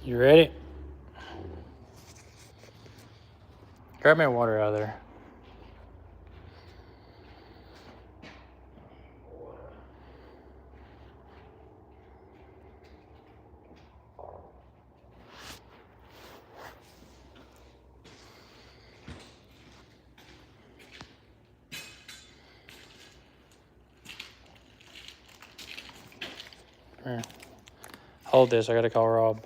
You ready? Grab me water out of there. Here. Hold this. I gotta call Rob.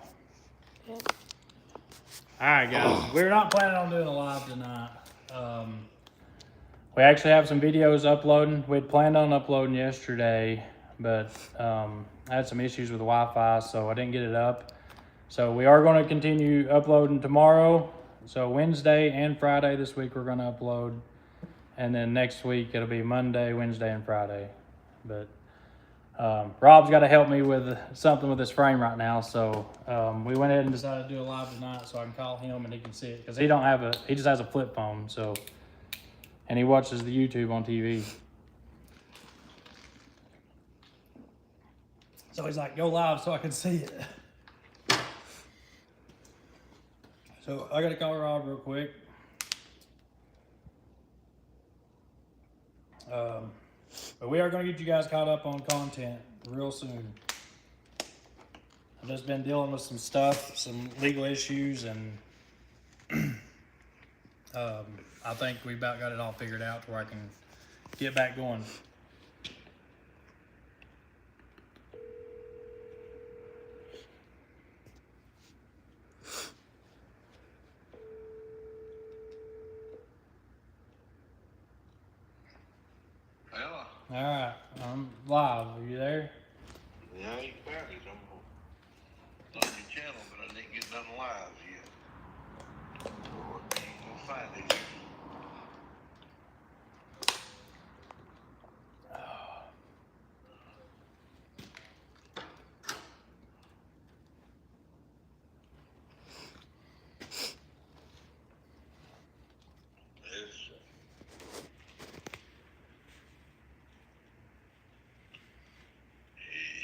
All right, guys. We're not planning on doing a live tonight. We actually have some videos uploading. We had planned on uploading yesterday, but I had some issues with the Wi-Fi, so I didn't get it up. So we are going to continue uploading tomorrow. So Wednesday and Friday this week we're going to upload, and then next week it'll be Monday, Wednesday, and Friday. But Rob's got to help me with something with this frame right now, so we went ahead and decided to do a live tonight so I can call him and he can see it, because he just has a flip phone, so, and he watches the YouTube on TV. So he's like, go live so I can see it. So I got to call Rob real quick. But we are going to get you guys caught up on content real soon. I've just been dealing with some stuff, some legal issues, and I think we about got it all figured out to where I can get back going. Hello. All right, I'm live. Are you there? Yeah, you can find it. I'm on your channel, but I didn't get nothing live yet. You ain't gonna find it.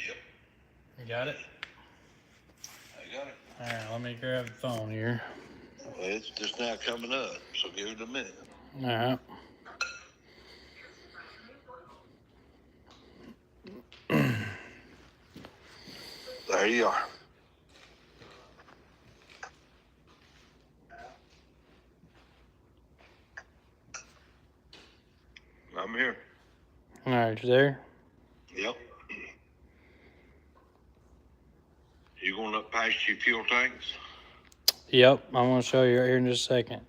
Yep. You got it? I got it. All right, let me grab the phone here. Well, it's just now coming up, so give it a minute. All right. There you are. I'm here. All right, you there? Yep. You going up past your fuel tanks? Yep, I'm gonna show you right here in just a second.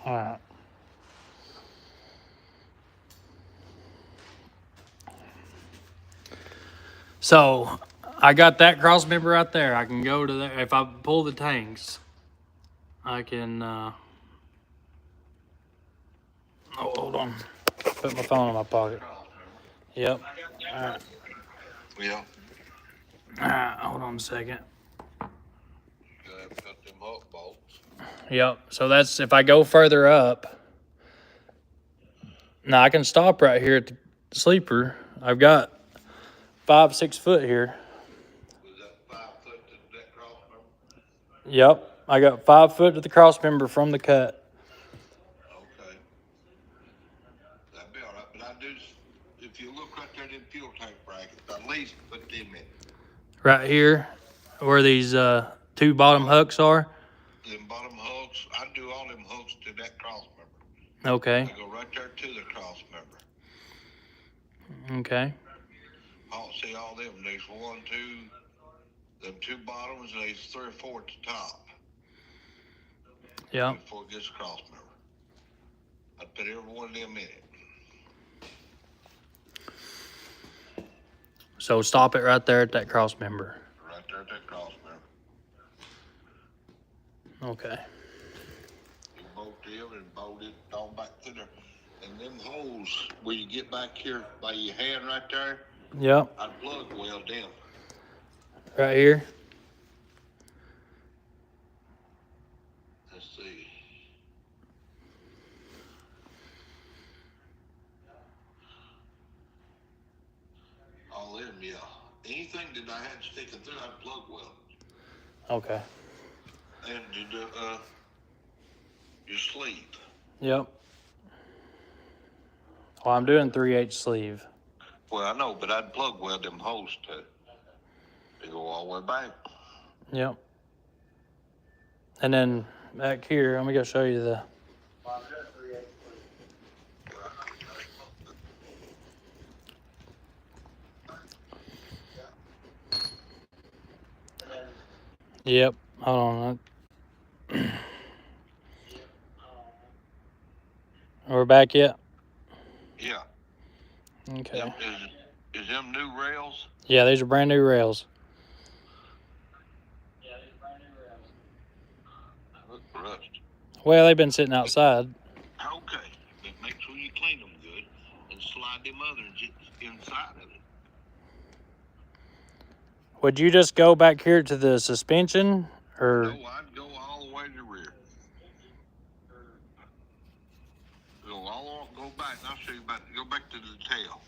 All right. So I got that cross member right there. I can go to there. If I pull the tanks, I can, oh, hold on. Put my phone in my pocket. Yep. All right. Yeah. All right, hold on a second. Gotta cut them up bolts. Yep. So that's, if I go further up, now I can stop right here at the sleeper. I've got 5-6 foot here. Was that 5 foot to that cross member? Yep. I got 5 foot to the cross member from the cut. Okay. That'd be all right, but I do, if you look right there, them fuel tank brackets, at least put them in. Right here, where these 2 bottom hooks are. Them bottom hooks, I do all them hooks to that cross member. Okay. They go right there to the cross member. Okay. I'll see all them. There's 1, 2, them 2 bottoms, and there's 3 or 4 at the top. Yeah. Before it gets cross member. I'd put every one of them in it. So stop it right there at that cross member. Right there at that cross member. Okay. You bolt them and bolt it all back to there. And them holes where you get back here by your hand right there, Yep. I'd plug weld them. Right here. Let's see. All in, yeah. Anything that I had sticking through, I'd plug weld. Okay. And your sleeve. Yep. Well, I'm doing 3/8 sleeve. Well, I know, but I'd plug weld them holes too. They go all the way back. Yep. And then back here, let me go show you the. Yep. Hold on. We're back yet? Yeah. Okay. Is them new rails? Yeah, these are brand new rails. Look rust. Well, they've been sitting outside. Okay, but make sure you clean them good and slide them others inside of it. Would you just go back here to the suspension, or? No, I'd go all the way to the rear. Go back, and I'll show you about. Go back to the tail.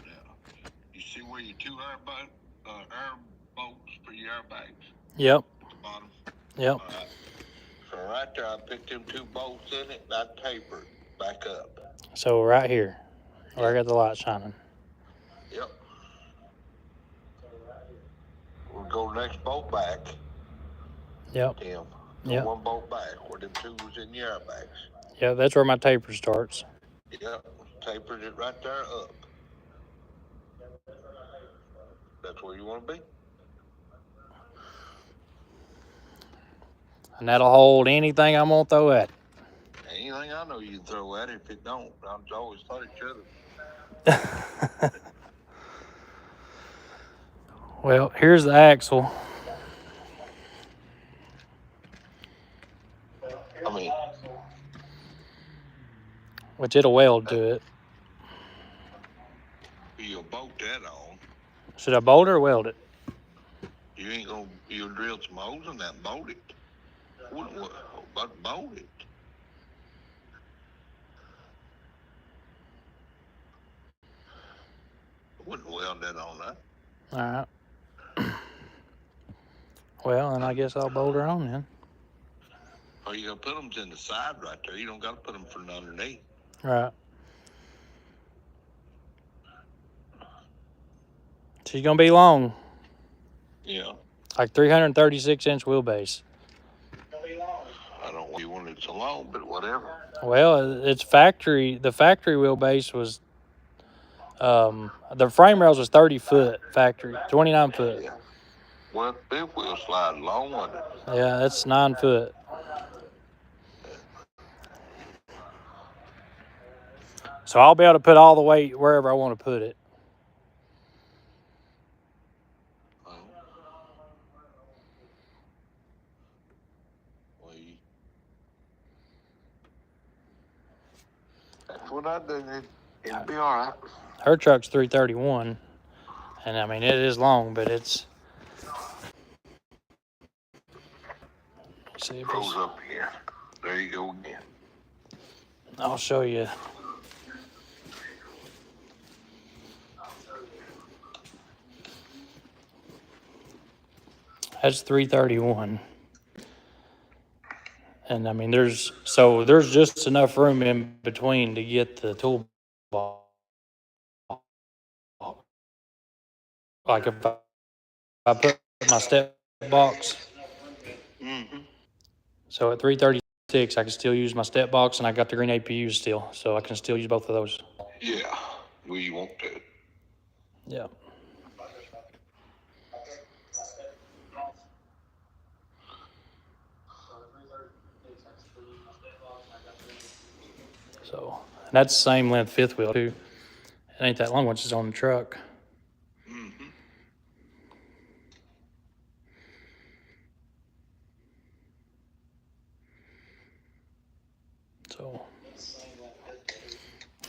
Now, you see where your two air bolts for your airbags? Yep. At the bottom. Yep. All right. So right there, I picked them two bolts in it, and I tapered back up. So right here, where I got the light shining. Yep. We'll go next bolt back. Yep. Tim. Yep. One bolt back where them two was in your airbags. Yeah, that's where my taper starts. Yep. Tapered it right there up. That's where you want to be. And that'll hold anything I'm gonna throw at it. Anything I know you can throw at it. If it don't, I've always thought it should have. Well, here's the axle. I mean, Which it'll weld to it. you'll bolt that on. Should I bolt it or weld it? You ain't gonna. You'll drill some holes in that and bolt it. What about bolt it? Wouldn't weld that on that. All right. Well, then I guess I'll bolt her on then. Oh, you gonna put them in the side right there. You don't gotta put them from underneath. Right. She's gonna be long. Yeah. Like 336-inch wheelbase. I don't know why you want it so long, but whatever. Well, it's factory. The factory wheelbase was, the frame rails was 30 foot factory, 29 foot. Yeah. Well, fifth wheel slide long on it. Yeah, that's 9 foot. So I'll be able to put all the weight wherever I want to put it. That's what I do. It'll be all right. Her truck's 331, and I mean it is long, but it's. See if Goes up here. There you go again. I'll show you. That's 331. And I mean, there's just enough room in between to get the toolbox. Like if I put my step box, so at 336, I can still use my step box, and I got the green APUs still, so I can still use both of those. Yeah, well, you want to. Yeah. So, and that's the same length fifth wheel too. It ain't that long once it's on the truck. So,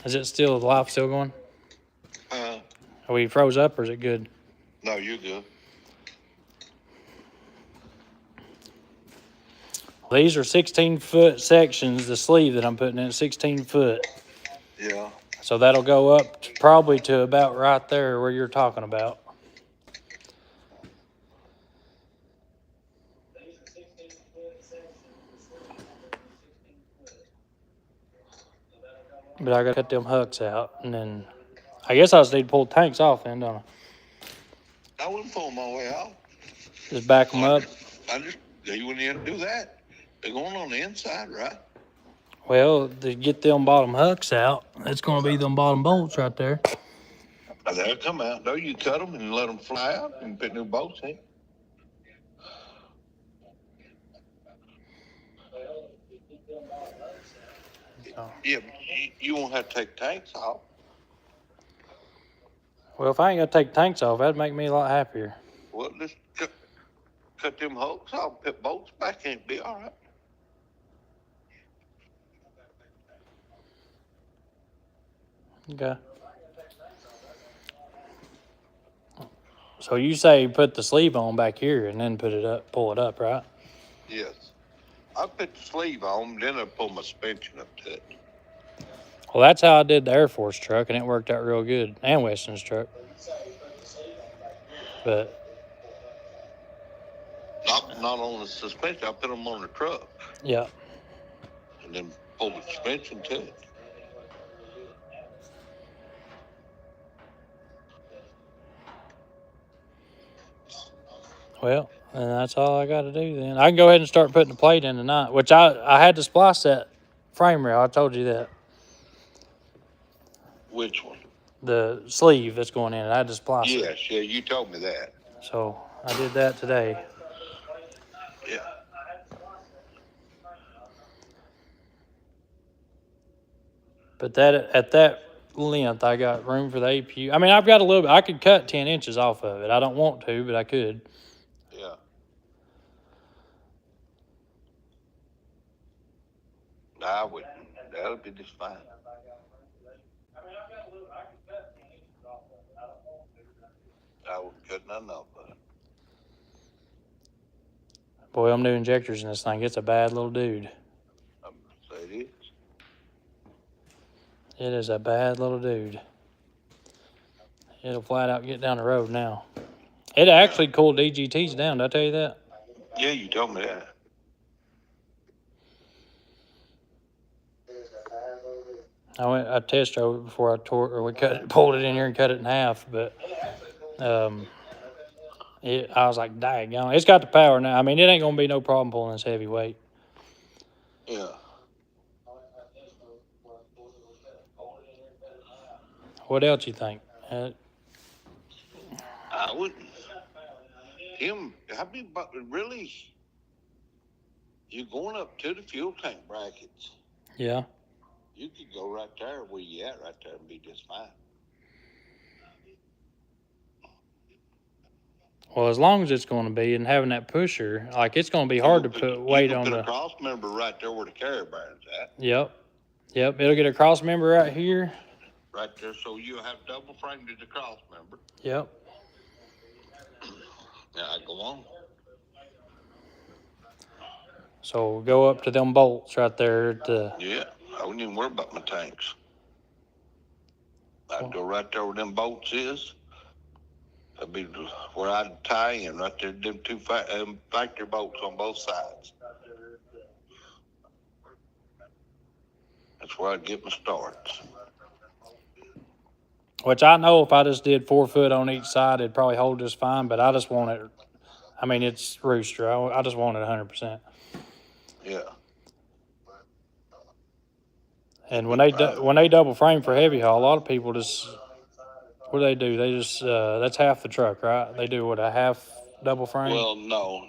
Is it still, the light still going? Are we froze up or is it good? No, you're good. These are 16-foot sections, the sleeve that I'm putting in, 16 foot. Yeah. So that'll go up probably to about right there where you're talking about. But I gotta cut them hooks out, and then I guess I just need to pull the tanks off then, don't I? I wouldn't pull them all the way out. Just back them up. You wouldn't even do that. They're going on the inside, right? Well, to get them bottom hooks out, it's gonna be them bottom bolts right there. They'll come out. No, you cut them and let them fly out and put new bolts in. Yeah, but you won't have to take tanks off. Well, if I ain't gotta take tanks off, that'd make me a lot happier. Well, just cut them hooks off, put bolts back in, be all right. Okay. So you say put the sleeve on back here and then put it up, pull it up, right? Yes. I put the sleeve on, then I pull my suspension up to it. Well, that's how I did the Air Force truck, and it worked out real good, and Weston's truck. But not on the suspension. I put them on the truck. yeah. And then pull the suspension to it. Well, and that's all I got to do then. I can go ahead and start putting the plate in tonight, which I had to splice that frame rail. I told you that. Which one? The sleeve that's going in. I had to splice it. Yes, yeah, you told me that. So I did that today. Yeah. But that at that length, I got room for the APU. I mean, I've got a little bit. I could cut 10 inches off of it. I don't want to, but I could. Yeah. I wouldn't. That'll be just fine. I wouldn't cut nothing off of it. Boy, I'm new injectors in this thing. It's a bad little dude. I'm gonna say it is. It is a bad little dude. It'll flat out get down the road now. It actually cooled DGTs down. Did I tell you that? Yeah, you told me that. I test drove it before I pulled it in here and cut it in half, but I was like, daggone. It's got the power now. I mean, it ain't gonna be no problem pulling this heavy weight. Yeah. What else you think? I wouldn't. Tim, really, you're going up to the fuel tank brackets. Yeah. You could go right there where you at right there and be just fine. Well, as long as it's going to be and having that pusher, like it's going to be hard to put weight on the. You can put a cross member right there where the carrier bearing's at. Yep. It'll get a cross member right here. Right there, so you'll have double framed to the cross member. Yep. Now go on. So we'll go up to them bolts right there at the. Yeah, I wouldn't even worry about my tanks. I'd go right there where them bolts is. That'd be where I'd tie in right there. Them two factory bolts on both sides. That's where I'd get my starts. Which I know if I just did 4 foot on each side, it'd probably hold just fine. But I just want it. I mean, it's Rooster. I just want it 100%. Yeah. And when they double frame for heavy haul, a lot of people just what do? They just that's half the truck, right? They do what, a half double frame? Well, no.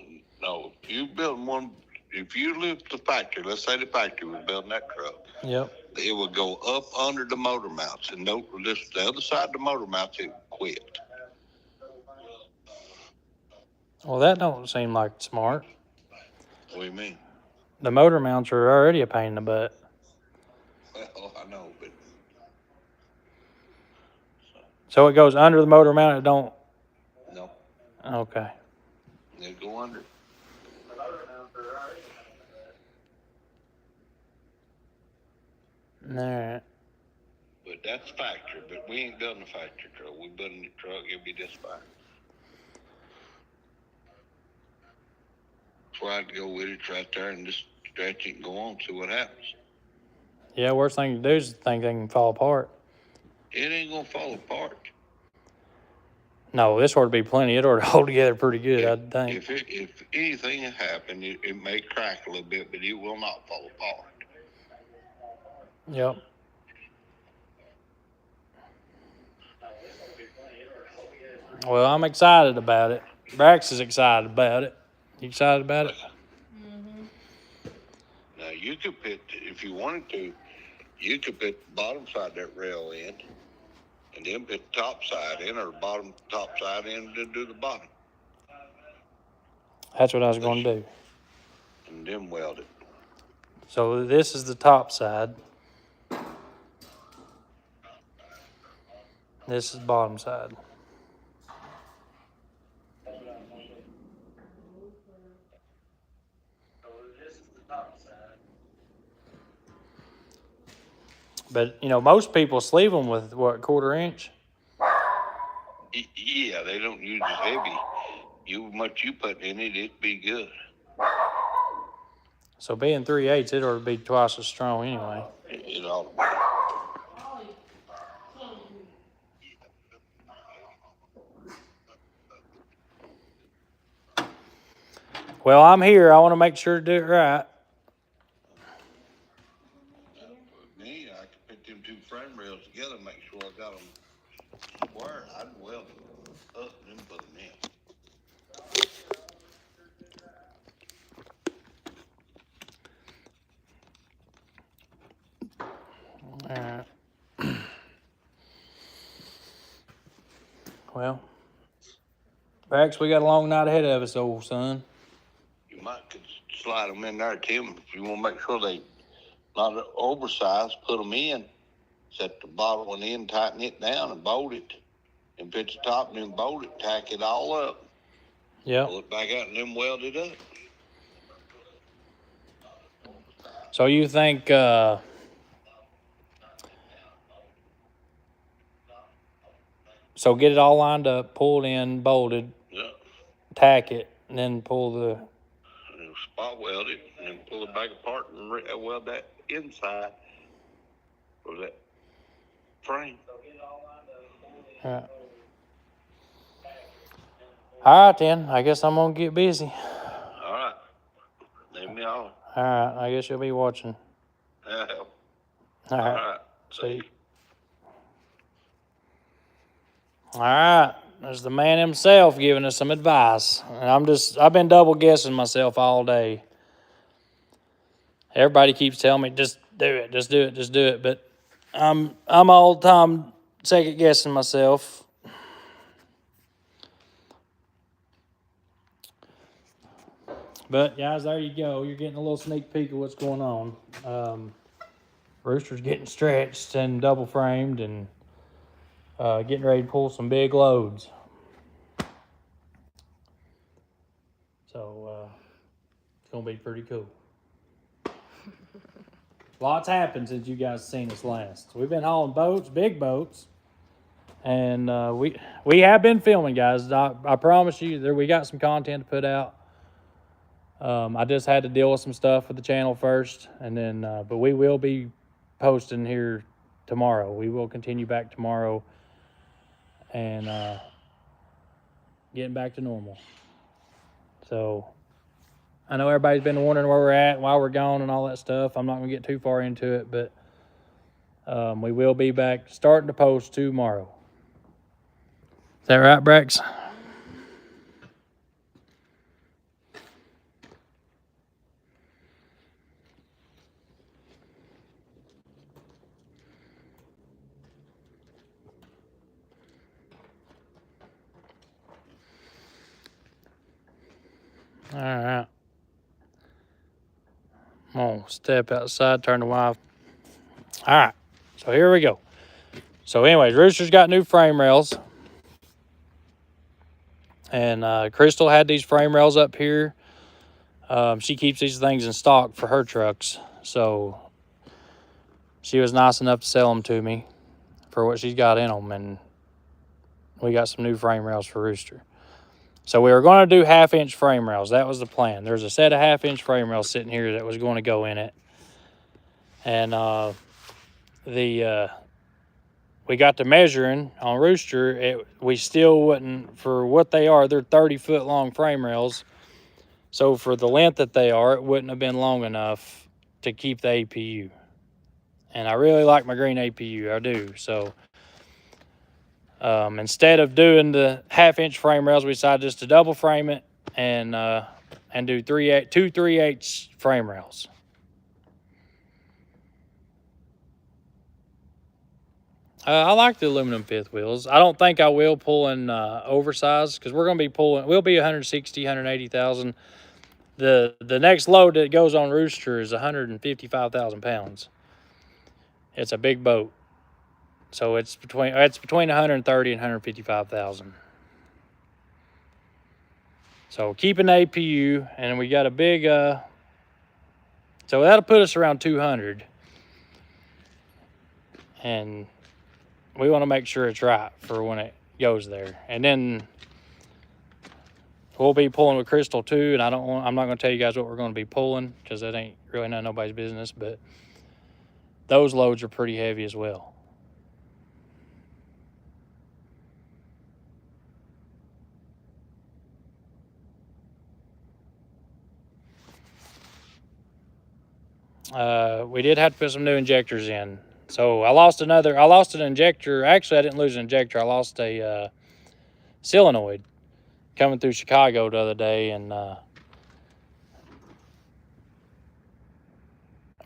If you build one, if you live the factory, let's say the factory was building that truck. Yep. It would go up under the motor mounts, and the other side of the motor mounts, it would quit. Well, that don't seem like smart. What do you mean? The motor mounts are already a pain in the butt. Well, I know, but So it goes under the motor mount. It don't. No, Okay. they go under. All right. But that's factory. But we ain't building a factory truck. We building a truck. It'll be this fine. That's why I'd go with it right there and just stretch it and go on, see what happens. Yeah. Worst thing to do is think they can fall apart. It ain't gonna fall apart. No, this ought to be plenty. It ought to hold together pretty good, I think. If anything happened, it may crack a little bit, but it will not fall apart. Yep. Well, I'm excited about it. Brax is excited about it. You excited about it? Mm-hmm. Now you could put, if you wanted to, you could put the bottom side of that rail in, and then put the top side in, or the bottom top side in, and then do the bottom, That's what I was going to do. and then weld it. So this is the top side. This is bottom side. But, you know, most people sleeve them with, what, 1/4 inch? Yeah, they don't use as heavy. Much you put in it, it'd be good. So being 3/8, it ought to be twice as strong anyway. It ought to be. Well, I'm here. I want to make sure to do it right. For me, I could put them two frame rails together and make sure I got them square. I'd weld them up and then put them in. All right. Well, Brax, we got a long night ahead of us, old son. You might could slide them in there, Tim, if you want to make sure they not oversized. Put them in, set the bottom one in, tighten it down, and bolt it, and put the top and then bolt it, tack it all up, Yep. pull it back out, and then weld it up. So you think so get it all lined up, pulled in, bolted, Yeah. tack it, and then pull the... And spot weld it, and then pull it back apart and weld that inside of that frame. All right. All right, then. I guess I'm going to get busy. All right. Leave me on. All right. I guess you'll be watching. Yeah. All right. All right. See you. All right. There's the man himself giving us some advice. And I've been double guessing myself all day. Everybody keeps telling me, just do it, just do it, just do it. But I'm all the time second guessing myself. But guys, there you go. You're getting a little sneak peek of what's going on. Rooster's getting stretched and double framed and getting ready to pull some big loads. So it's gonna be pretty cool. Lots happened since you guys seen us last. We've been hauling boats, big boats, and we have been filming, guys. I promise you, we got some content to put out. I just had to deal with some stuff with the channel first, and then but we will be posting here tomorrow. We will continue back tomorrow and getting back to normal. So I know everybody's been wondering where we're at, why we're gone, and all that stuff. I'm not going to get too far into it, but we will be back starting to post tomorrow. Is that right, Brax? All right. I'm going to step outside, turn the Wi-Fi. All right. So here we go. So anyways, Roosters got new frame rails. And Crystal had these frame rails up here. She keeps these things in stock for her trucks. So she was nice enough to sell them to me for what she's got in them. And we got some new frame rails for Rooster. So we were going to do 1/2-inch frame rails. That was the plan. There's a set of 1/2-inch frame rails sitting here that was going to go in it. And we got to measuring on Rooster. We still wouldn't, for what they are, they're 30-foot long frame rails. So for the length that they are, it wouldn't have been long enough to keep the APU. And I really like my green APU, I do. So instead of doing the 1/2-inch frame rails, we decided just to double frame it and do 2 3/8 frame rails. I like the aluminum fifth wheels. I don't think I will pull in oversized because we're going to be pulling. We'll be 160, 180,000. The next load that goes on Rooster is 155,000 pounds. It's a big boat, so it's between 130 and 155,000. So keeping the APU, and we got a big. So that'll put us around 200, and we want to make sure it's right for when it goes there. And then we'll be pulling with Crystal too. And I'm not going to tell you guys what we're going to be pulling because that ain't really none of nobody's business. But those loads are pretty heavy as well. We did have to put some new injectors in. So I lost an injector. Actually, I didn't lose an injector. I lost a solenoid coming through Chicago the other day, and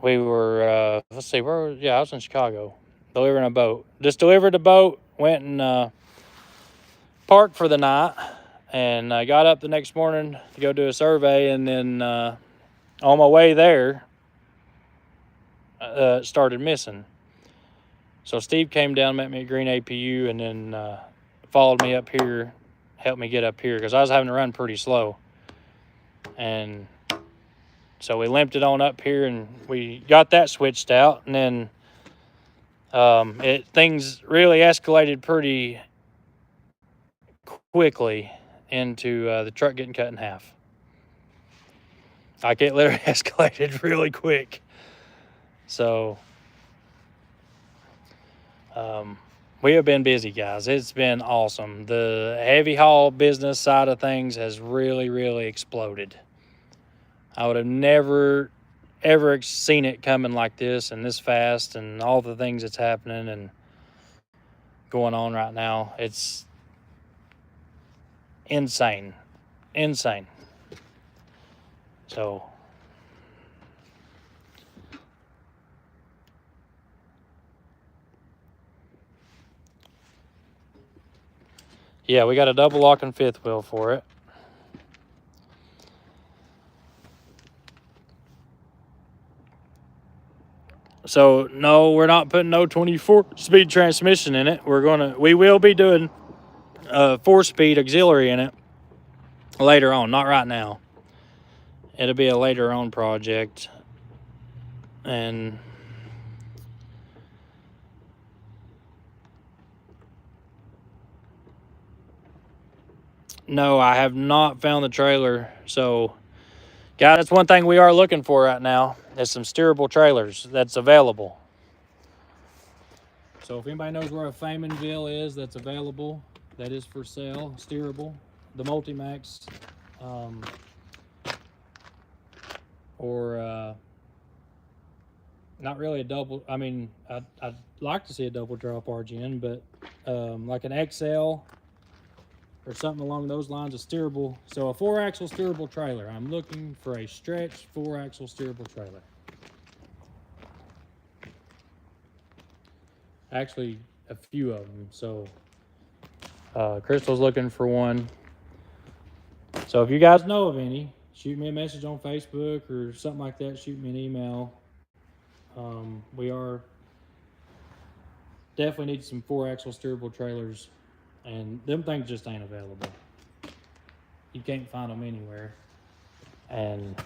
we were, I was in Chicago, delivering a boat. Just delivered the boat, went and parked for the night, and I got up the next morning to go do a survey, and then on my way there, it started missing. So Steve came down, met me at Green APU, and then followed me up here, helped me get up here because I was having to run pretty slow. And so we limped it on up here, and we got that switched out. And then things really escalated pretty quickly into the truck getting cut in half. Like, it literally escalated really quick. So we have been busy, guys. It's been awesome. The heavy haul business side of things has really, really exploded. I would have never, ever seen it coming like this and this fast, and all the things that's happening and going on right now. It's insane. So yeah, we got a double lock and fifth wheel for it. So no, we're not putting no 24-speed transmission in it. We will be doing a 4-speed auxiliary in it later on, not right now. It'll be a later on project. And no, I have not found the trailer. So, guys, that's one thing we are looking for right now. Is some steerable trailers that's available. So if anybody knows where a Feynmanville is that's available, that is for sale, steerable, the Multimax, or not really a double. I mean, I'd like to see a double drop RGN, but like an XL or something along those lines, a steerable. So a 4-axle steerable trailer. I'm looking for a stretch 4-axle steerable trailer. Actually, a few of them. So Crystal's looking for one. So if you guys know of any, shoot me a message on Facebook or something like that. Shoot me an email. We are definitely need some 4-axle steerable trailers, and them things just ain't available. You can't find them anywhere. And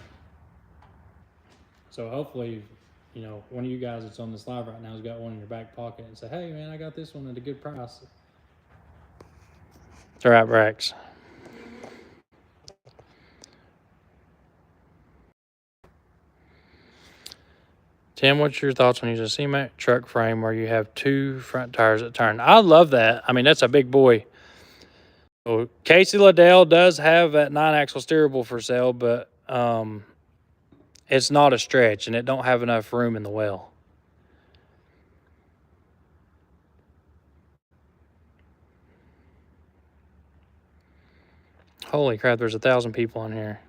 so hopefully, you know, one of you guys that's on this live right now has got one in your back pocket and say, hey man, I got this one at a good price. All right, Brax. Tim, what's your thoughts on using a C-Mac truck frame where you have 2 front tires that turn? I love that. I mean, that's a big boy. So Casey Liddell does have that 9-axle steerable for sale, but it's not a stretch, and it don't have enough room in the well. Holy crap, there's 1,000 people on here.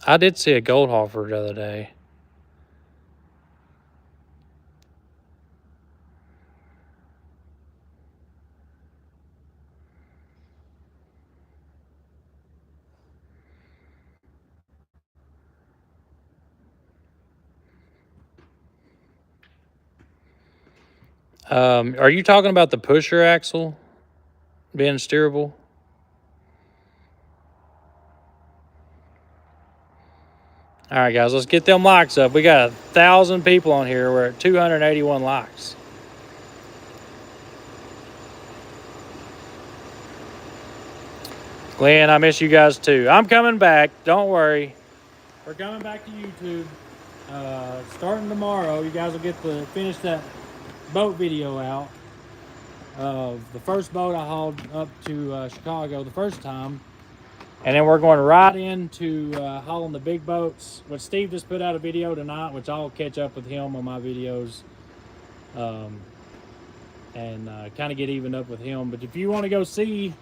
I did see a Goldhofer the other day. Are you talking about the pusher axle being steerable? All right, guys, let's get them likes up. We got 1,000 people on here. We're at 281 likes. Glenn, I miss you guys too. I'm coming back. Don't worry. We're coming back to YouTube. Starting tomorrow, you guys will get to finish that boat video out of the first boat I hauled up to Chicago the first time. And then we're going right into hauling the big boats, which Steve just put out a video tonight, which I'll catch up with him on my videos and kind of get evened up with him. But if you want to go see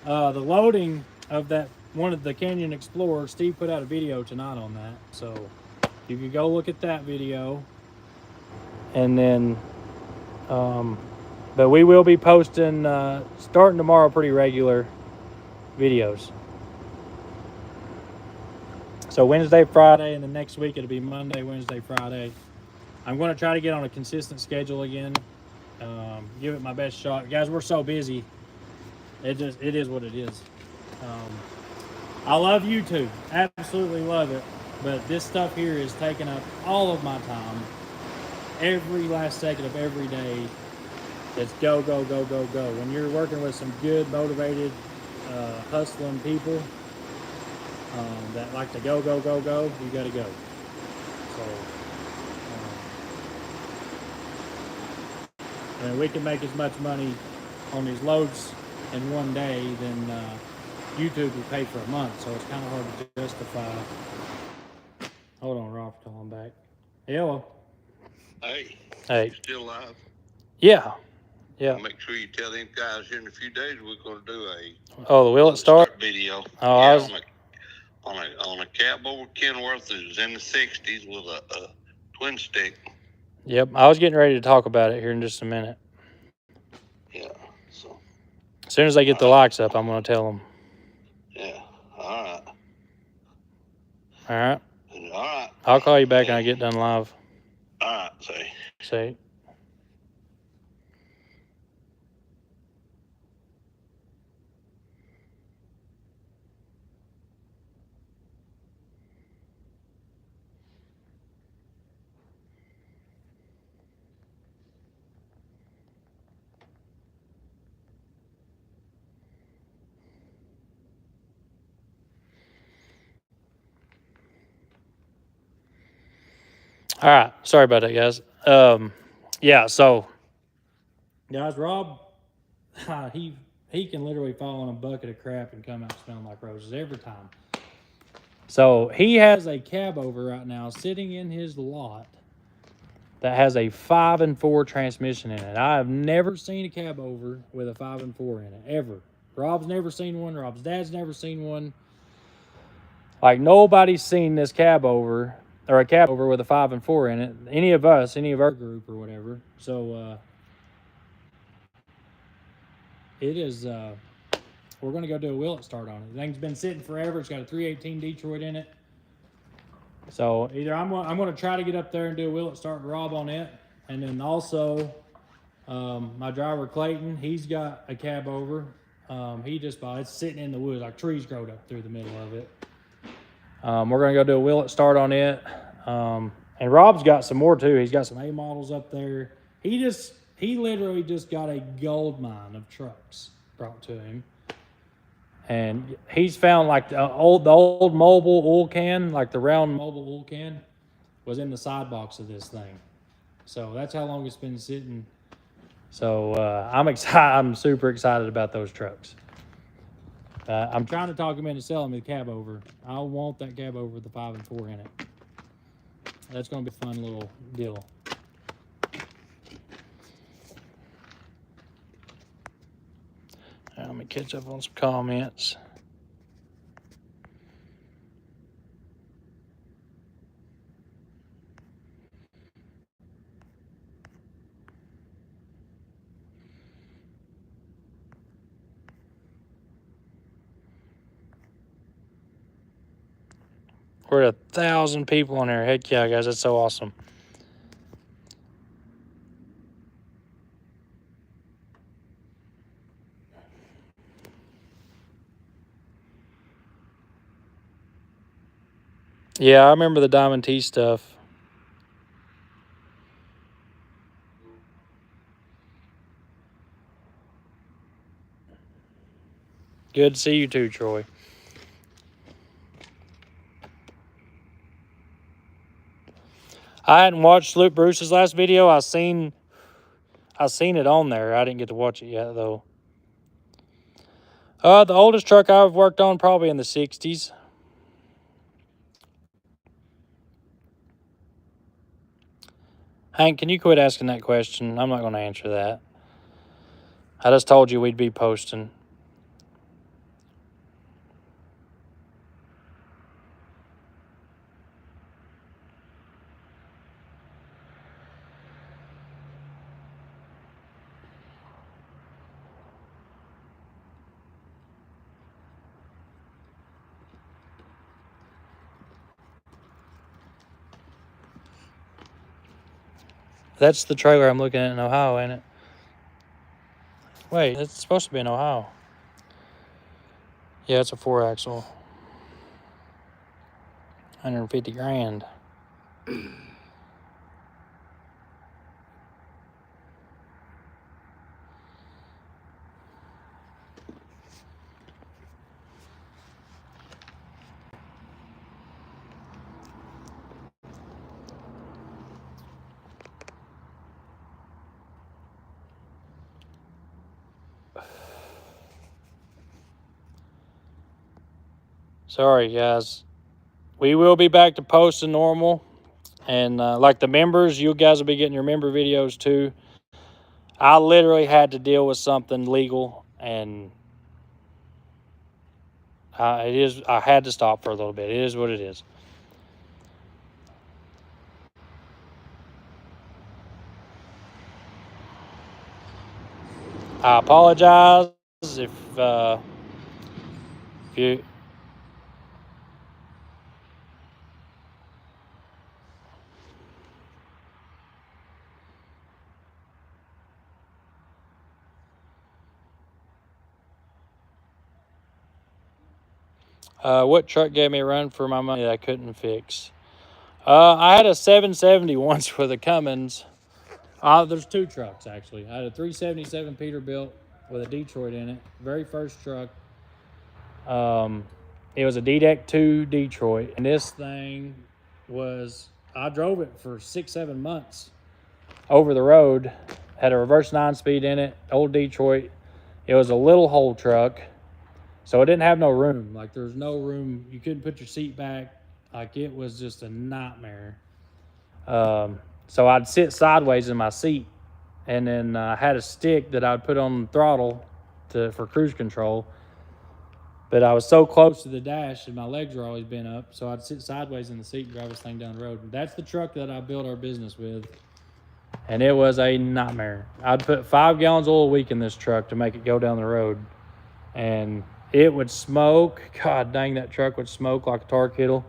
the loading of that one of the Canyon Explorer, Steve put out a video tonight on that. So you can go look at that video. And then, but we will be posting, starting tomorrow, pretty regular videos. So Wednesday, Friday, and the next week it'll be Monday, Wednesday, Friday. I'm going to try to get on a consistent schedule again. Give it my best shot. Guys, we're so busy. It is what it is. I love YouTube. Absolutely love it. But this stuff here is taking up all of my time. Every last second of every day. It's go, go, go, go, go. When you're working with some good, motivated, hustling people that like to go, go, go, go, you got to go. So, and we can make as much money on these loads in one day than YouTube will pay for a month. So it's kind of hard to justify. Hold on, Rob's calling back. Hello. Hey. Hey. You still alive? Yeah. Yeah. Make sure you tell them guys here in a few days we're going to do the will it start video. Oh, yeah, on a cab over Kenworth that was in the 60s with a twin stick. Yep, I was getting ready to talk about it here in just a minute. Yeah. So as soon as they get the likes up, I'm going to tell them. Yeah. All right. All right. All right. I'll call you back when I get done live. All right. See. All right. Sorry about that, guys. Yeah, so guys, Rob, he can literally fall in a bucket of crap and come out smelling like roses every time. So he has a cab over right now sitting in his lot that has a 5-4 transmission in it. I have never seen a cab over with a 5-4 in it, ever. Rob's never seen one. Rob's dad's never seen one. Like, nobody's seen this cab over, or a cab over with a 5-4 in it. Any of us, any of our group or whatever. So, it is, we're going to go do a Willet start on it. The thing's been sitting forever. It's got a 318 Detroit in it. So either I'm going to try to get up there and do a will it start Rob on it, and then also my driver Clayton, he's got a cab over. He just bought it's sitting in the woods, like trees growed up through the middle of it. We're gonna go do a will it start on it. And Rob's got some more too. He's got some A models up there. He literally just got a gold mine of trucks brought to him. And he's found like the old mobile oil can, like the round mobile oil can, was in the side box of this thing. So that's how long it's been sitting. So I'm excited. I'm super excited about those trucks. I'm trying to talk him into selling me the cab over. I want that cab over with the 5 and 4 in it. That's going to be a fun little deal. Let me catch up on some comments. We're at 1,000 people on here. Heck yeah, guys. That's so awesome. Yeah, I remember the Diamond T stuff. Good to see you too, Troy. I hadn't watched Luke Bruce's last video. I seen it on there. I didn't get to watch it yet though. The oldest truck I've worked on probably in the 60s. Hank, can you quit asking that question? I'm not going to answer that. I just told you we'd be posting. That's the trailer I'm looking at in Ohio, ain't it? Wait, it's supposed to be in Ohio. Yeah, it's a 4-axle. 150 grand. Sorry, guys. We will be back to posting normal. And like the members, you guys will be getting your member videos too. I literally had to deal with something legal, and I had to stop for a little bit. It is what it is. I apologize if you. What truck gave me a run for my money that I couldn't fix? I had a 770 once with a Cummins. There's 2 trucks, actually. I had a 377 Peterbilt with a Detroit in it. Very first truck. It was a D-Deck 2 Detroit. And this thing was, I drove it for 6-7 months over the road. Had a reverse 9-speed in it, old Detroit. It was a little hole truck. So it didn't have no room. Like, there's no room. You couldn't put your seat back. Like, it was just a nightmare. So I'd sit sideways in my seat, and then I had a stick that I'd put on the throttle for cruise control. But I was so close to the dash, and my legs were always bent up, so I'd sit sideways in the seat and drive this thing down the road. That's the truck that I built our business with, and it was a nightmare. I'd put 5 gallons of oil a week in this truck to make it go down the road, and it would smoke. God dang, that truck would smoke like a tar kettle.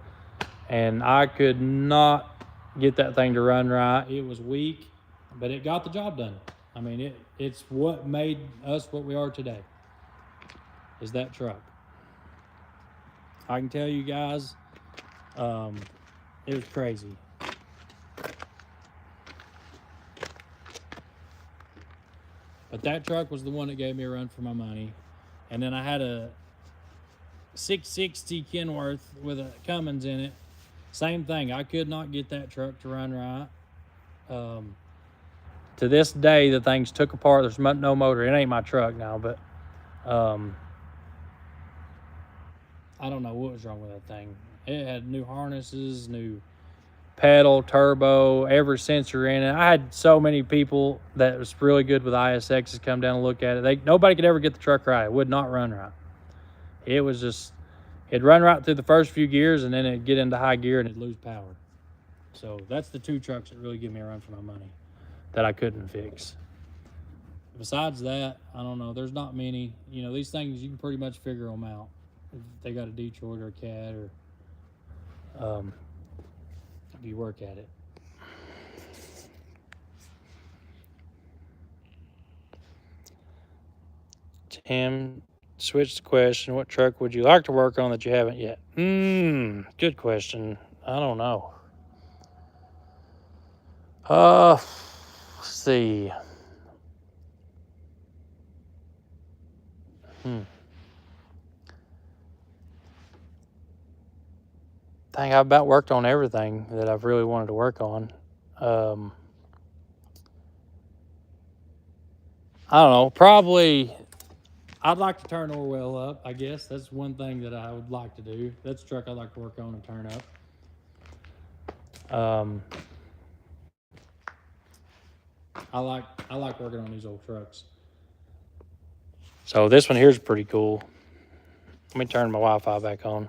and I could not get that thing to run right. It was weak, but it got the job done. I mean, it's what made us what we are today, is that truck. I can tell you guys, it was crazy. But that truck was the one that gave me a run for my money. And then I had a 660 Kenworth with a Cummins in it. Same thing. I could not get that truck to run right. To this day, the thing's took apart. There's no motor. It ain't my truck now, but I don't know what was wrong with that thing. It had new harnesses, new pedal, turbo, every sensor in it. I had so many people that was really good with ISXs come down and look at it. Nobody could ever get the truck right. It would not run right. It was just, it'd run right through the first few gears, and then it'd get into high gear and it'd lose power. So that's the two trucks that really give me a run for my money that I couldn't fix. Besides that, I don't know. There's not many. You know, these things, you can pretty much figure them out. If they got a Detroit or a Cat, or if you work at it. Tim, switch the question. What truck would you like to work on that you haven't yet? Good question. I don't know. Let's see. Dang, I've about worked on everything that I've really wanted to work on. I don't know. Probably, I'd like to turn Orwell up, I guess. That's one thing that I would like to do. That's a truck I'd like to work on and turn up. I like working on these old trucks. So this one here is pretty cool. Let me turn my Wi-Fi back on.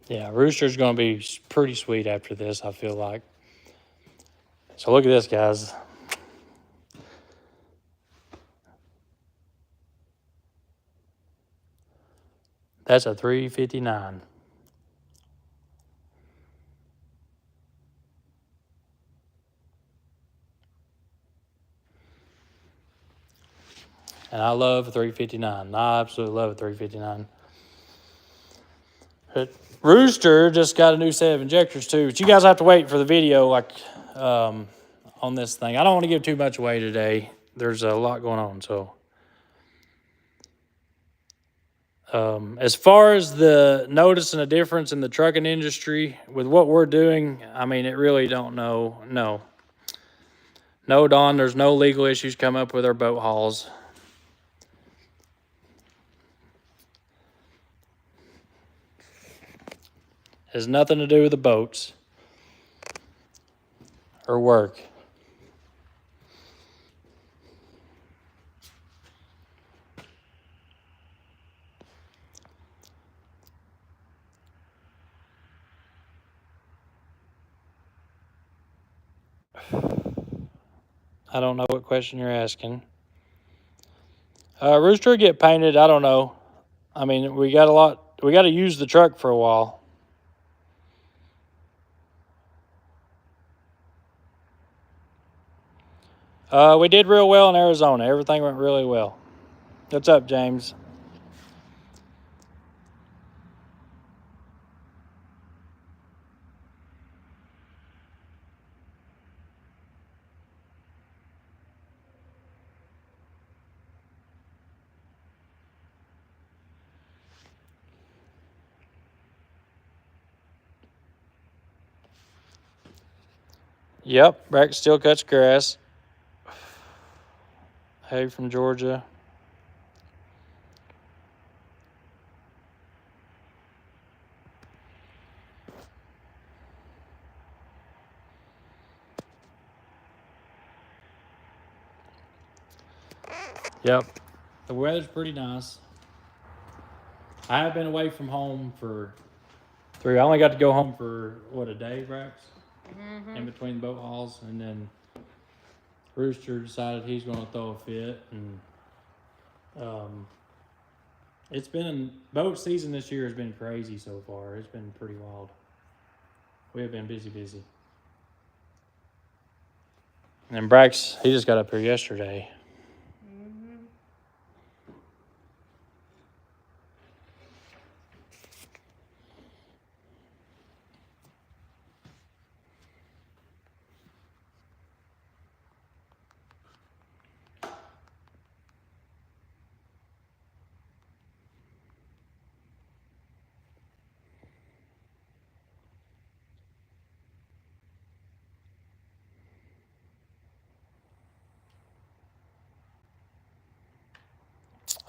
Yeah, Rooster's going to be pretty sweet after this, I feel like. So look at this, guys. That's a 359. And I love a 359. I absolutely love a 359. But Rooster just got a new set of injectors too. But you guys have to wait for the video on this thing. I don't want to give too much away today. There's a lot going on. So as far as the noticing a difference in the trucking industry with what we're doing, I mean, it really don't know. No, Don, there's no legal issues come up with our boat hauls. Has nothing to do with the boats or work. I don't know what question you're asking. Rooster get painted, I don't know. I mean, we got to use the truck for a while. We did real well in Arizona. Everything went really well. What's up, James? Yep, Braxton still cuts grass. Hey, from Georgia. Yep, the weather's pretty nice. I have been away from home for 3. I only got to go home for, a day, Brax? Mm-hmm. In between boat hauls. And then Rooster decided he's going to throw a fit. And it's been, boat season this year has been crazy so far. It's been pretty wild. We have been busy. And Brax, he just got up here yesterday. Mm-hmm.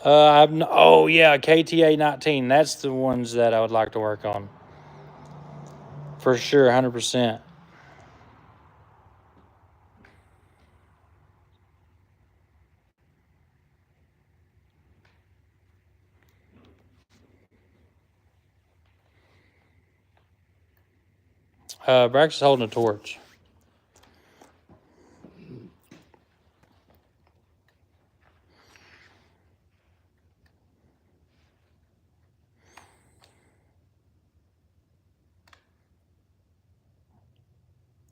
Oh yeah, KTA 19. That's the ones that I would like to work on. For sure, 100%. Brax is holding a torch.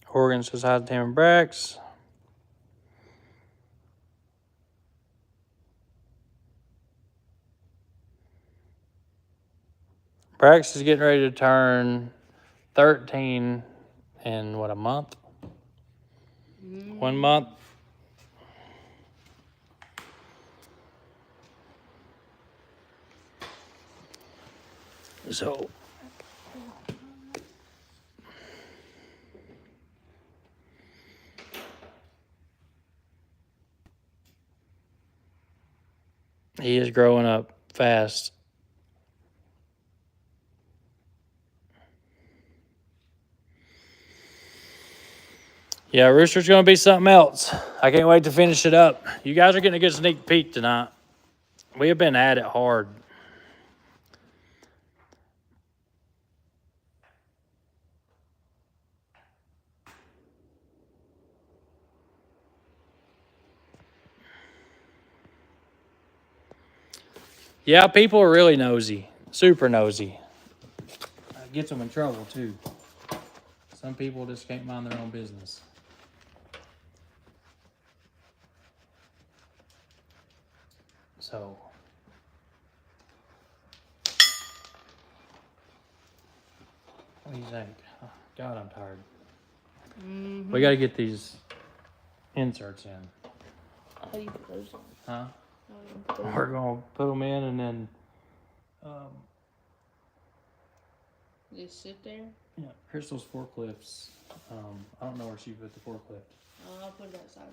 Horgan says hi to Tim and Brax. Brax is getting ready to turn 13 in a month? Mm-hmm. 1 month? So he is growing up fast. Yeah, Rooster's going to be something else. I can't wait to finish it up. You guys are getting a good sneak peek tonight. We have been at it hard. Yeah, people are really nosy. Super nosy. It gets them in trouble, too. Some people just can't mind their own business. So, what do you think? Oh, God, I'm tired. Mm-hmm. We got to get these inserts in. How do you put those on? Huh? How do you put those We're on? going to put them in and then, Just sit there? yeah, Crystal's forklifts. I don't know where she put the forklift. I'll put it outside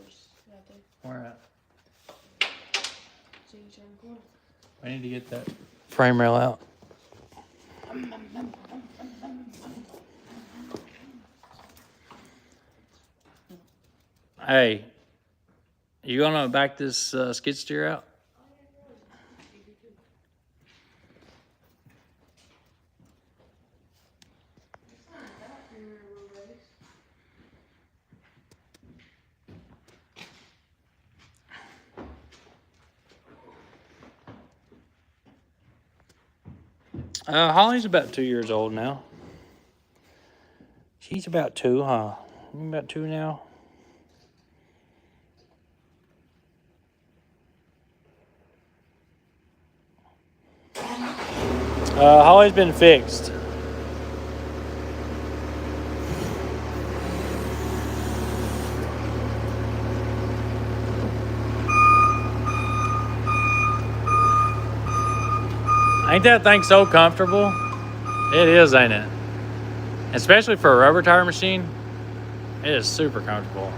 right there. Where at? See each other corner. I need to get that frame rail out. Hey, you gonna back this skid steer out? Holly's about 2 years old now. She's about 2, huh? You about 2 now? Holly's been fixed. Ain't that thing so comfortable? It is, ain't it? Especially for a rubber tire machine, it is super comfortable.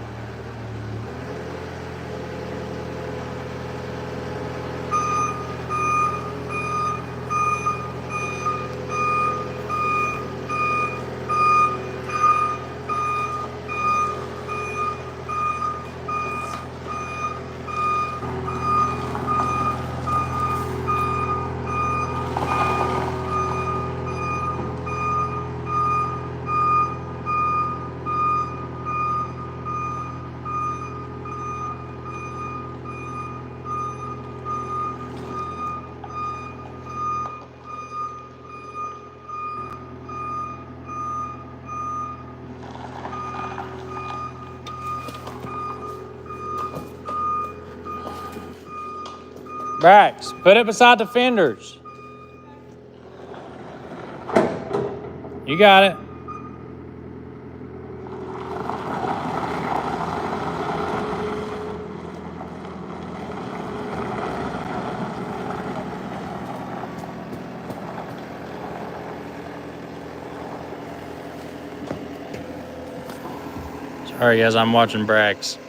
Brax, put it beside the fenders. You got it. Sorry, guys, I'm watching Brax.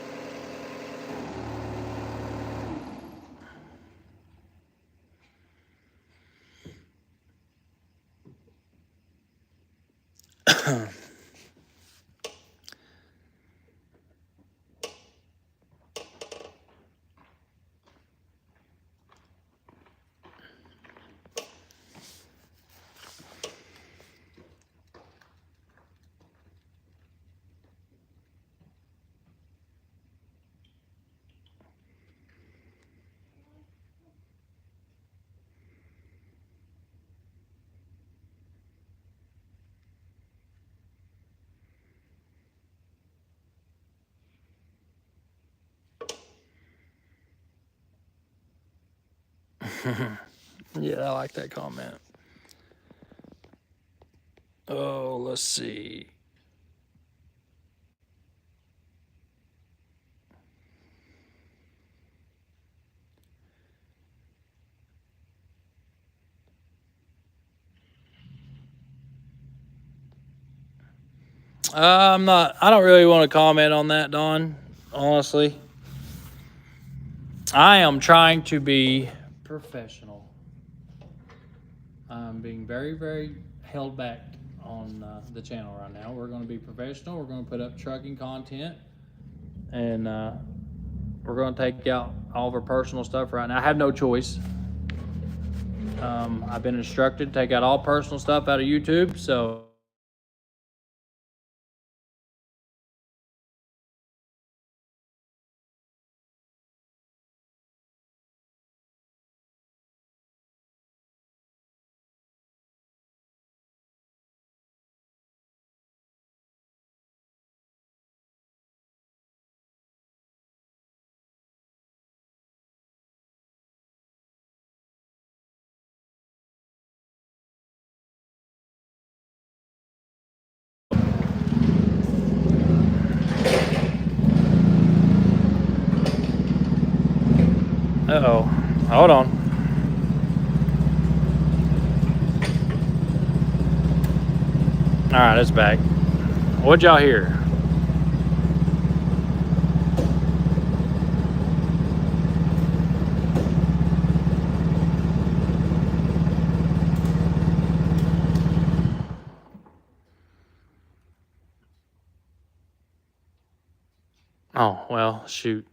Yeah, I like that comment. Oh, let's see. I don't really want to comment on that, Don, honestly. I am trying to be professional. I'm being very, very held back on the channel right now. We're going to be professional. We're going to put up trucking content, and we're going to take out all of our personal stuff right now. I have no choice. I've been instructed to take out all personal stuff out of YouTube, so uh-oh. Hold on. All right, it's back. What'd y'all hear? Oh, well, shoot.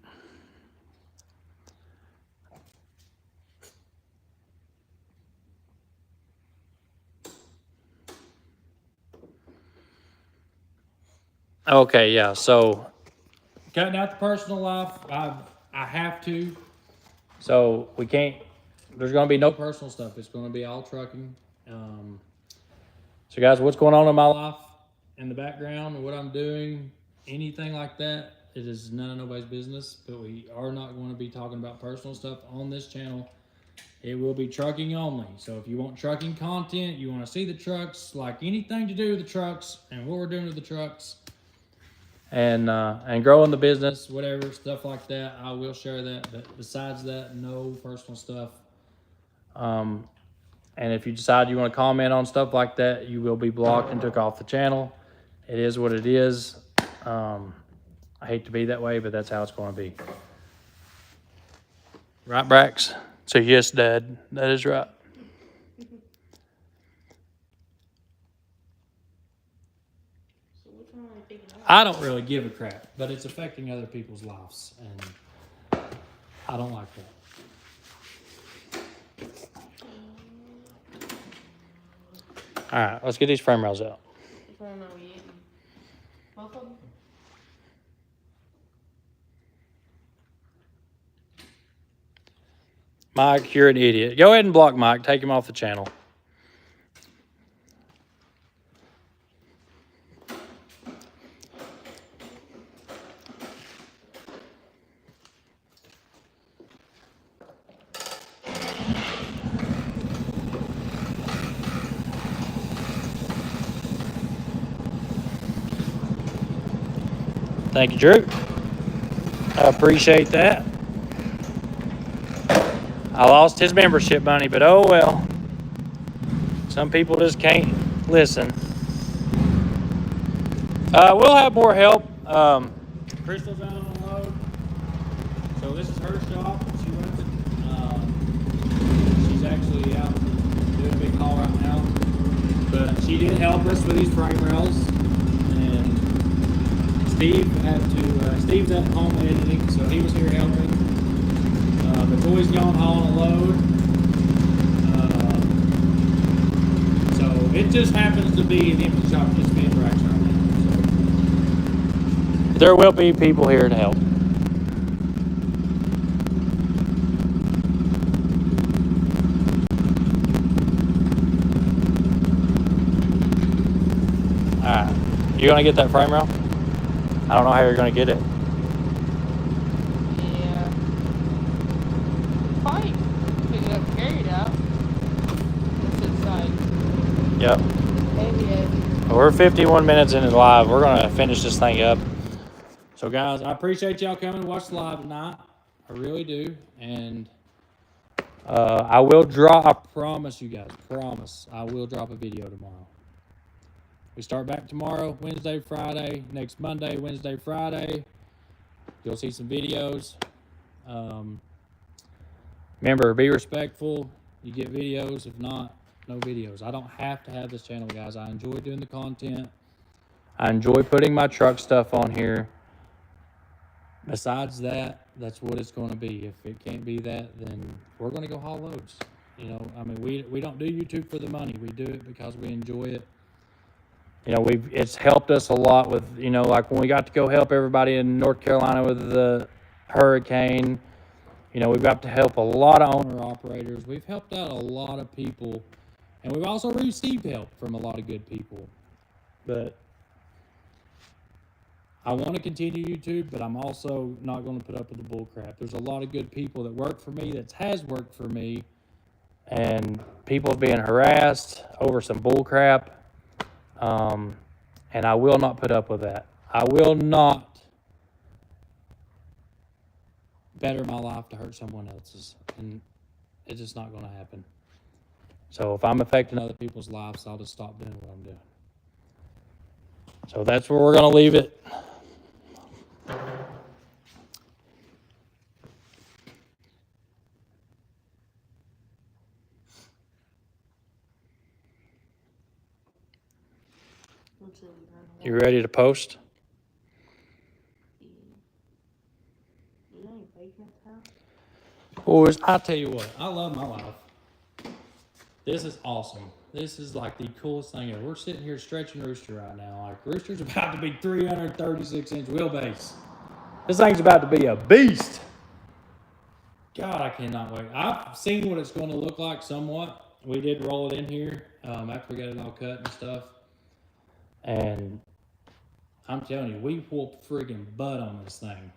Okay, yeah, so cutting out the personal life, I have to. So we can't, there's going to be no personal stuff. It's going to be all trucking. So guys, what's going on in my life in the background, what I'm doing, anything like that, it is none of nobody's business, but we are not going to be talking about personal stuff on this channel. It will be trucking only. So if you want trucking content, you want to see the trucks, like anything to do with the trucks and what we're doing with the trucks, and growing the business, whatever, stuff like that, I will share that. But besides that, no personal stuff. And if you decide you want to comment on stuff like that, you will be blocked and took off the channel. It is what it is. I hate to be that way, but that's how it's going to be. Right, Brax? So yes, Dad, that is right. So which one are you picking up? I don't really give a crap, but it's affecting other people's lives, and I don't like that. All right, let's get these frame rails out. Which one are we eating? Both of them? Mike, you're an idiot. Go ahead and block Mike. Take him off the channel. Thank you, Drew. I appreciate that. I lost his membership money, but oh well. Some people just can't listen. We'll have more help. Crystal's out on the load. So this is her shop. She runs it. She's actually out doing a big haul right now. But she did help us with these frame rails. And Steve's at home editing, so he was here helping. The boys gone hauling a load. So it just happens to be an empty shop just me and Braxton right now. So there will be people here to help. Alright. You gonna get that frame rail? I don't know how you're gonna get it. Yeah. Probably pick it up, carry it out. It's inside. Yep. Maybe We're 51 minutes into the live. We're gonna finish this thing up. So guys, I appreciate y'all coming to watch the live tonight. I really do. And I will drop, I promise you guys, I will drop a video tomorrow. We start back tomorrow, Wednesday, Friday. Next Monday, Wednesday, Friday. You'll see some videos. Remember, be respectful. You get videos. If not, no videos. I don't have to have this channel, guys. I enjoy doing the content. I enjoy putting my truck stuff on here. Besides that, that's what it's going to be. If it can't be that, then we're going to go haul loads. You know, I mean, we don't do YouTube for the money. We do it because we enjoy it. You know, it's helped us a lot with, you know, like when we got to go help everybody in North Carolina with the hurricane. You know, we've got to help a lot of owner-operators. We've helped out a lot of people. And we've also received help from a lot of good people. But I want to continue YouTube, but I'm also not going to put up with the bull crap. There's a lot of good people that work for me, that has worked for me. And people being harassed over some bull crap. And I will not put up with that. I will not better my life to hurt someone else's. And it's just not going to happen. So if I'm affecting other people's lives, I'll just stop doing what I'm doing. So that's where we're going to leave it. You ready to post? Boys, I tell you what, I love my life. This is awesome. This is like the coolest thing ever. We're sitting here stretching Rooster right now. Like, Rooster's about to be 336-inch wheelbase. This thing's about to be a beast. God, I cannot wait. I've seen what it's going to look like somewhat. We did roll it in here after we got it all cut and stuff. And I'm telling you, we whooped friggin' butt on this thing.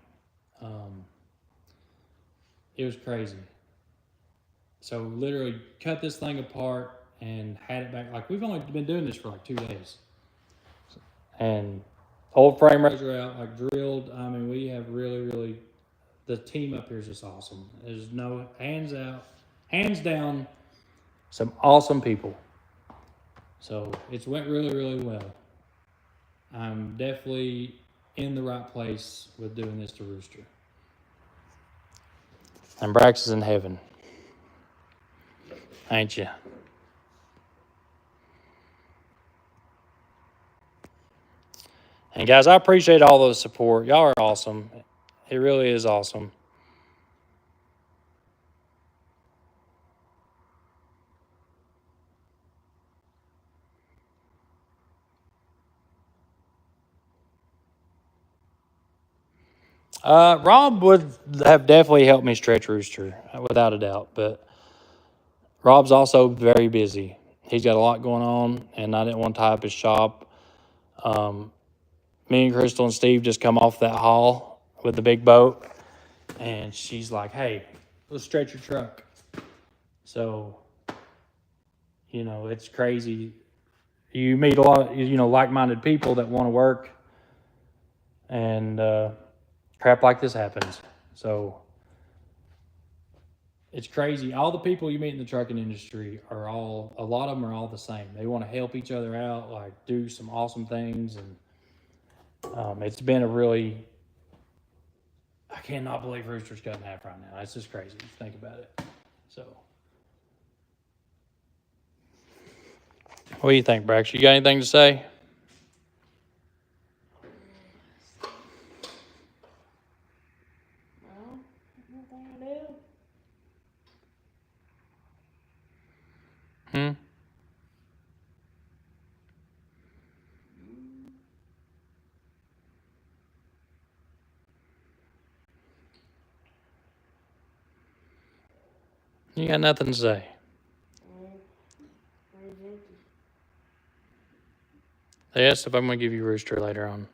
It was crazy. So literally cut this thing apart and had it back. Like, we've only been doing this for like 2 days. And old frame rails are out, like drilled. I mean, we have really, the team up here is just awesome. There's no hands down, some awesome people. So it's went really well. I'm definitely in the right place with doing this to Rooster. And Brax is in heaven. Ain't you? And guys, I appreciate all the support. Y'all are awesome. It really is awesome. Rob would have definitely helped me stretch Rooster, without a doubt. But Rob's also very busy. He's got a lot going on, and I didn't want to tie up his shop. Me and Crystal and Steve just come off that haul with the big boat, and she's like, hey, let's stretch your truck. So, you know, it's crazy. You meet a lot of, you know, like-minded people that want to work. and crap like this happens. So it's crazy. All the people you meet in the trucking industry a lot of them are all the same. They want to help each other out, like do some awesome things. And it's been a really, I cannot believe Roosters cut in half right now. It's just crazy to think about it. So, what do you think, Brax? You got anything to say? No, nothing to do. Hmm? You got nothing to say. Where's empty? They asked if I'm going to give you Rooster later on.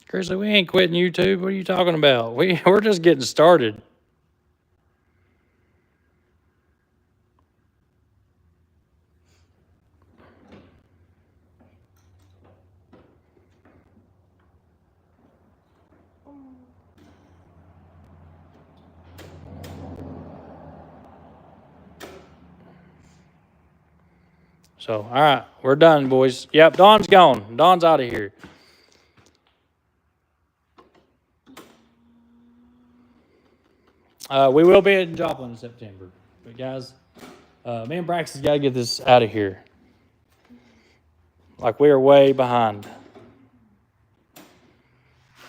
Grizzly, we ain't quitting YouTube. What are you talking about? We're just getting started. So, all right, we're done, boys. Yep, Dawn's gone. Dawn's out of here. We will be in Joplin in September. But, guys, me and Braxton's got to get this out of here. Like, we are way behind.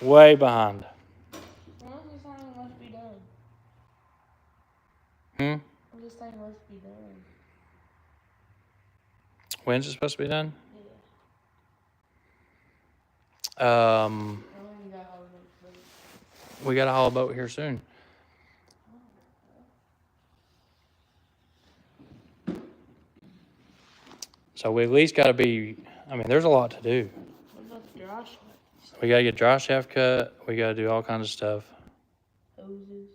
Way behind. Well, this thing must be done. This thing must be done. When's it supposed to be done? Yeah. I only got all of it. We got to haul a boat here soon. So we at least got to be, I mean, there's a lot to do. What about the dry shaft? We got to get dry shaft cut. We got to do all kinds of stuff. Hoses.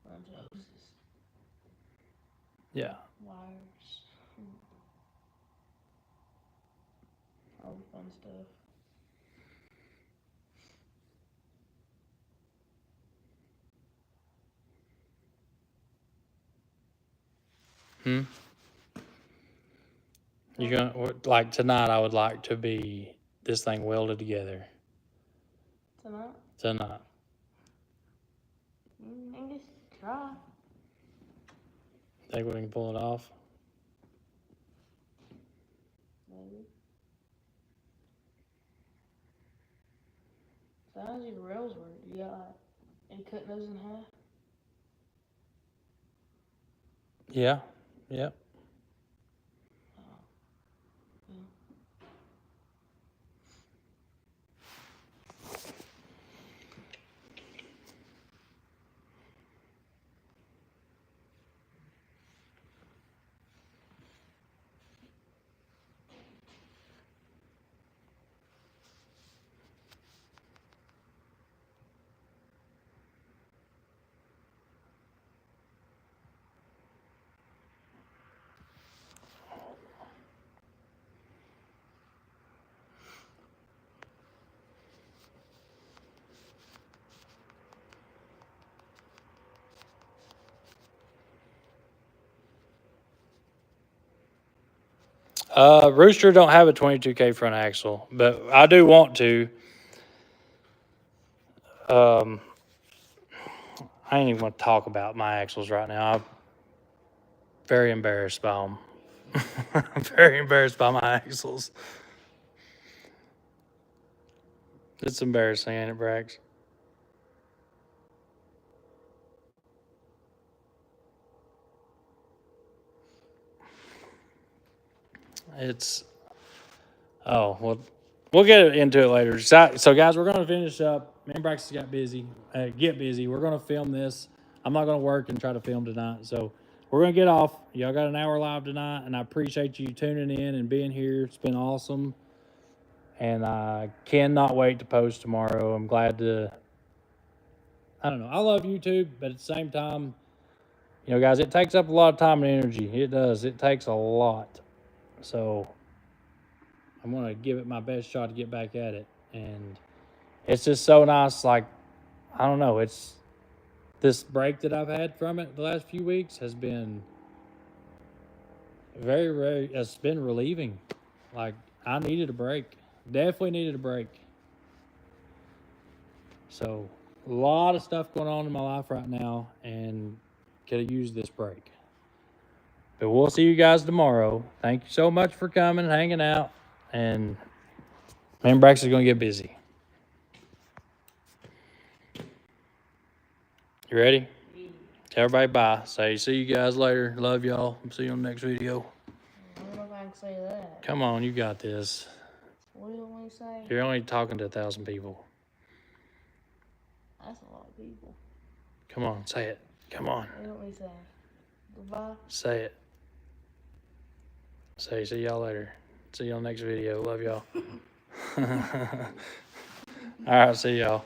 Bunch of hoses. Yeah. Wires. All the fun stuff. You gonna, like tonight, I would like to be this thing welded together. Tonight? Tonight. I guess try. Think we can pull it off? Maybe. So how does your rails work? You got like, you cut those in half? Yeah. Yep. Rooster don't have a 22K front axle, but I do want to. I ain't even want to talk about my axles right now. I'm very embarrassed by them. I'm very embarrassed by my axles. It's embarrassing, ain't it, Brax? It's, oh, well, we'll get into it later. So guys, we're going to finish up. Me and Braxton got busy. Get busy. We're going to film this. I'm not going to work and try to film tonight. So we're going to get off. Y'all got an hour live tonight, and I appreciate you tuning in and being here. It's been awesome. And I cannot wait to post tomorrow. I'm glad to, I don't know. I love YouTube, but at the same time, You know, guys, it takes up a lot of time and energy. It does. It takes a lot. So I'm going to give it my best shot to get back at it. And it's just so nice. Like, I don't know. It's this break that I've had from it the last few weeks has been it's been relieving. Like, I needed a break. Definitely needed a break. So, a lot of stuff going on in my life right now, and could have used this break. But we'll see you guys tomorrow. Thank you so much for coming and hanging out. And me and Braxton's going to get busy. You ready? Tell everybody bye. Say, see you guys later. Love y'all. See you on the next video. I don't know if I can say that. Come on, you got this. What do you want me to say? You're only talking to 1,000 people. That's a lot of people. Come on, say it. Come on. What do you want me to say? Goodbye? Say it. Say, see y'all later. See you on the next video. Love y'all. All right, see y'all.